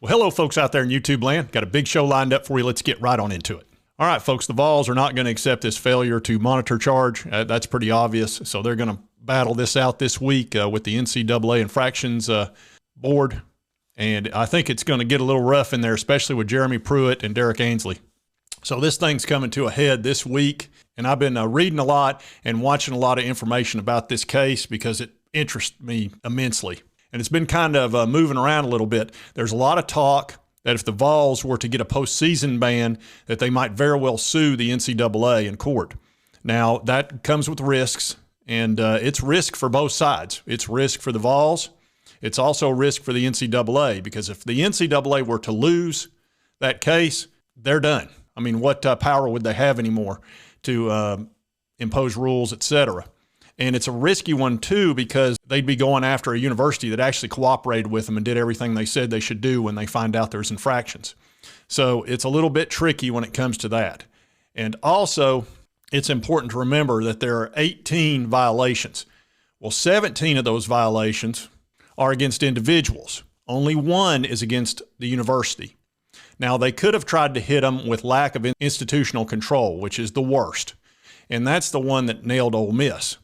Well, hello, folks out there in YouTube land. Got a big show lined up for you. Let's get right on into it. All right, folks, the Vols are not going to accept this failure to monitor charge. That's pretty obvious. So they're going to battle this out this week with the NCAA infractions board. And I think it's going to get a little rough in there, especially with Jeremy Pruitt and Derek Ainsley. So this thing's coming to a head this week. And I've been reading a lot and watching a lot of information about this case because it interests me immensely. And it's been kind of moving around a little bit. There's a lot of talk that if the Vols were to get a postseason ban, that they might very well sue the NCAA in court. Now, that comes with risks, and it's risk for both sides. It's risk for the Vols. It's also risk for the NCAA, because if the NCAA were to lose that case, they're done. I mean, what power would they have anymore to impose rules, et cetera? And it's a risky one, too, because they'd be going after a university that actually cooperated with them and did everything they said they should do when they find out there's infractions. So it's a little bit tricky when it comes to that. And also, it's important to remember that there are 18 violations. Well, 17 of those violations are against individuals. Only one is against the university. Now, they could have tried to hit them with lack of institutional control, which is the worst. And that's the one that nailed Ole Miss,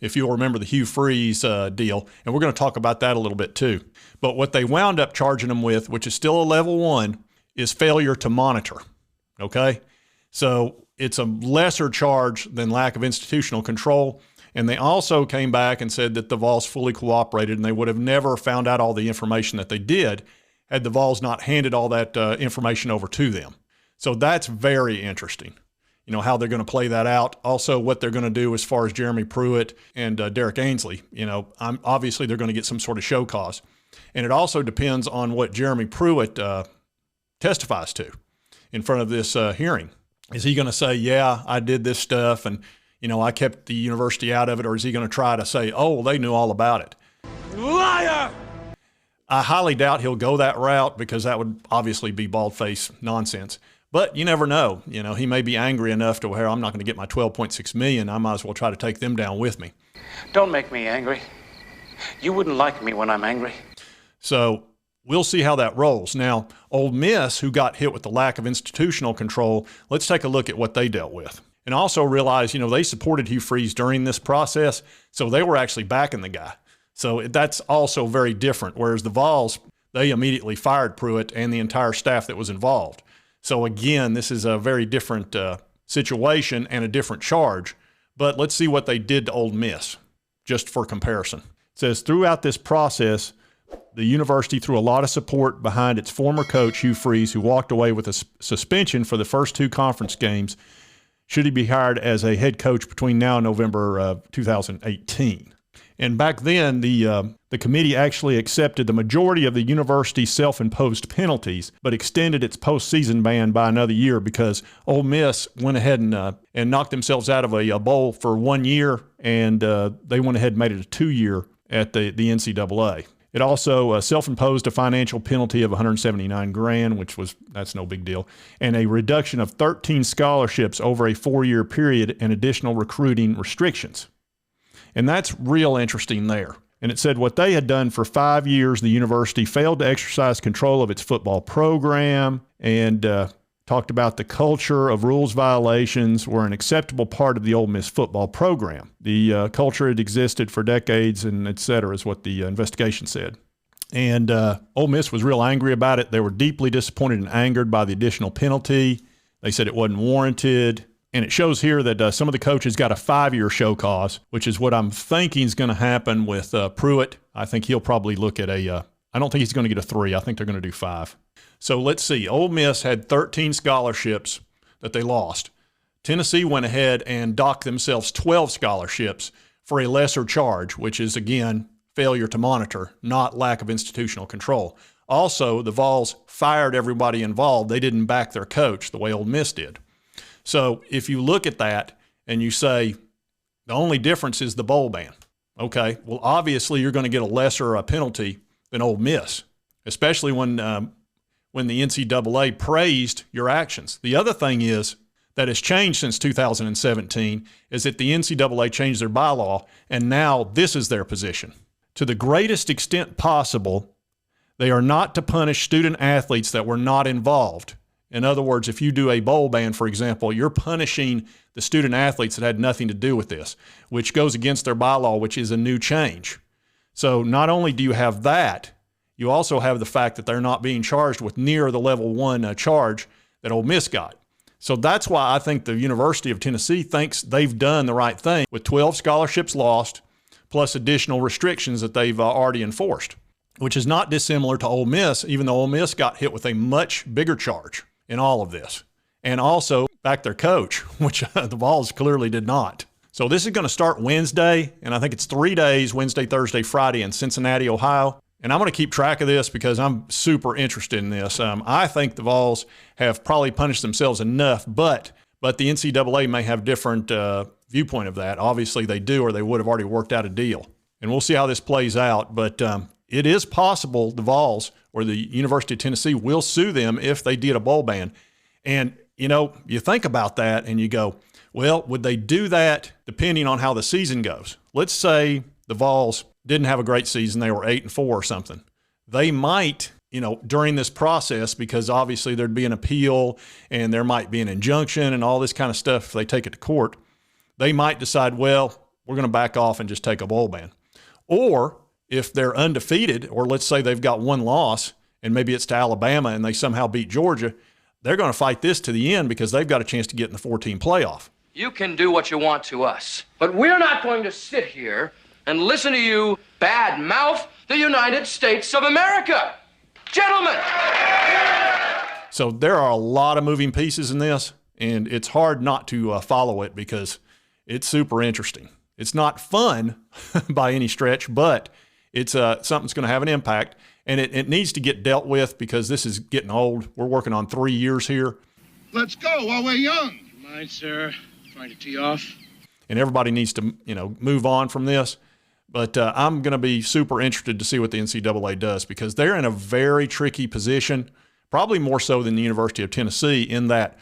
if you'll remember the Hugh Freeze deal. And we're going to talk about that a little bit too. But what they wound up charging them with, which is still a level 1, is failure to monitor, okay? So it's a lesser charge than lack of institutional control. And they also came back and said that the Vols fully cooperated, and they would have never found out all the information that they did had the Vols not handed all that information over to them. So that's very interesting. You know, how they're going to play that out. Also, what they're going to do as far as Jeremy Pruitt and Derek Ainsley. You know, obviously they're going to get some sort of show cause. And it also depends on what Jeremy Pruitt testifies to in front of this hearing. Is he going to say, yeah, I did this stuff and, you know, I kept the university out of it? Or is he going to try to say, oh, well, they knew all about it? Liar! I highly doubt he'll go that route, because that would obviously be bald-faced nonsense. But you never know. You know, he may be angry enough to where I'm not going to get my $12.6 million. I might as well try to take them down with me. Don't make me angry. You wouldn't like me when I'm angry. So we'll see how that rolls. Now, Ole Miss, who got hit with the lack of institutional control, let's take a look at what they dealt with. And also realize, you know, they supported Hugh Freeze during this process, so they were actually backing the guy. So that's also very different, whereas the Vols, they immediately fired Pruitt and the entire staff that was involved. So again, this is a very different situation and a different charge. But let's see what they did to Ole Miss, just for comparison. It says, throughout this process, the university threw a lot of support behind its former coach, Hugh Freeze, who walked away with a suspension for the first 2 conference games should he be hired as a head coach between now and November 2018. And back then, the committee actually accepted the majority of the university's self-imposed penalties, but extended its postseason ban by another year because Ole Miss went ahead and knocked themselves out of a bowl for 1 year, and they went ahead and made it a 2-year at the NCAA. It also self-imposed a financial penalty of $179,000, that's no big deal, and a reduction of 13 scholarships over a 4-year period and additional recruiting restrictions. And that's real interesting there. And it said what they had done for 5 years, the university failed to exercise control of its football program, and talked about the culture of rules violations were an acceptable part of the Ole Miss football program. The culture had existed for decades, and et cetera, is what the investigation said. And Ole Miss was real angry about it. They were deeply disappointed and angered by the additional penalty. They said it wasn't warranted. And it shows here that some of the coaches got a 5-year show cause, which is what I'm thinking is going to happen with Pruitt. I think he'll probably look at I don't think he's going to get a 3. I think they're going to do 5. So let's see. Ole Miss had 13 scholarships that they lost. Tennessee went ahead and docked themselves 12 scholarships for a lesser charge, which is, again, failure to monitor, not lack of institutional control. Also, the Vols fired everybody involved. They didn't back their coach the way Ole Miss did. So if you look at that and you say the only difference is the bowl ban, okay, well, obviously you're going to get a lesser penalty than Ole Miss, especially when the NCAA praised your actions. The other thing is that has changed since 2017 is that the NCAA changed their bylaw, and now this is their position. To the greatest extent possible, They are not to punish student athletes that were not involved. In other words, if you do a bowl ban, for example, you're punishing the student athletes that had nothing to do with this, which goes against their bylaw, which is a new change. So not only do you have that, you also have the fact that they're not being charged with near the level 1 charge that Ole Miss got. So that's why I think the University of Tennessee thinks they've done the right thing with 12 scholarships lost, plus additional restrictions that they've already enforced, which is not dissimilar to Ole Miss, even though Ole Miss got hit with a much bigger charge in all of this. And also back their coach, which the Vols clearly did not. So this is going to start Wednesday, and I think it's 3 days, Wednesday, Thursday, Friday in Cincinnati, Ohio. And I'm going to keep track of this because I'm super interested in this. I think the Vols have probably punished themselves enough, but the NCAA may have different viewpoint of that. Obviously they do, or they would have already worked out a deal. And we'll see how this plays out. But it is possible the Vols or the University of Tennessee will sue them if they did a bowl ban. And, you know, you think about that and you go, well, would they do that depending on how the season goes? Let's say the Vols didn't have a great season. They were 8-4 or something. They might, you know, during this process, because obviously there'd be an appeal and there might be an injunction and all this kind of stuff if they take it to court, they might decide, well, we're going to back off and just take a bowl ban. Or if they're undefeated, or let's say they've got one loss and maybe it's to Alabama and they somehow beat Georgia, they're going to fight this to the end because they've got a chance to get in the 14 playoff. You can do what you want to us, but we're not going to sit here and listen to you bad mouth the United States of America. Gentlemen! So there are a lot of moving pieces in this, and it's hard not to follow it because it's super interesting. It's not fun by any stretch, but it's something that's going to have an impact, and it needs to get dealt with because this is getting old. We're working on 3 years here. Let's go while we're young. You mind, sir, trying to tee off? And everybody needs to, you know, move on from this. But I'm going to be super interested to see what the NCAA does because they're in a very tricky position, probably more so than the University of Tennessee, in that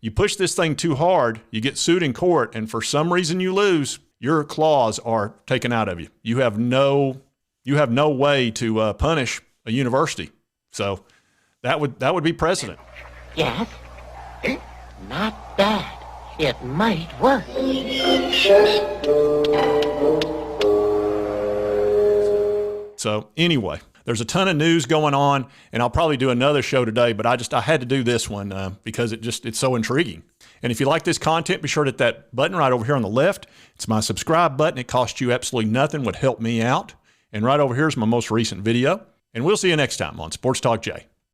you push this thing too hard, you get sued in court, and for some reason you lose, your claws are taken out of you. You have no way to punish a university. So that would be precedent. Yes, not bad. It might work. So anyway, there's a ton of news going on, and I'll probably do another show today, but I had to do this one because it's so intriguing. And if you like this content, be sure to hit that button right over here on the left. It's my subscribe button. It costs you absolutely nothing, would help me out. And right over here is my most recent video. And we'll see you next time on Sports Talk Jay.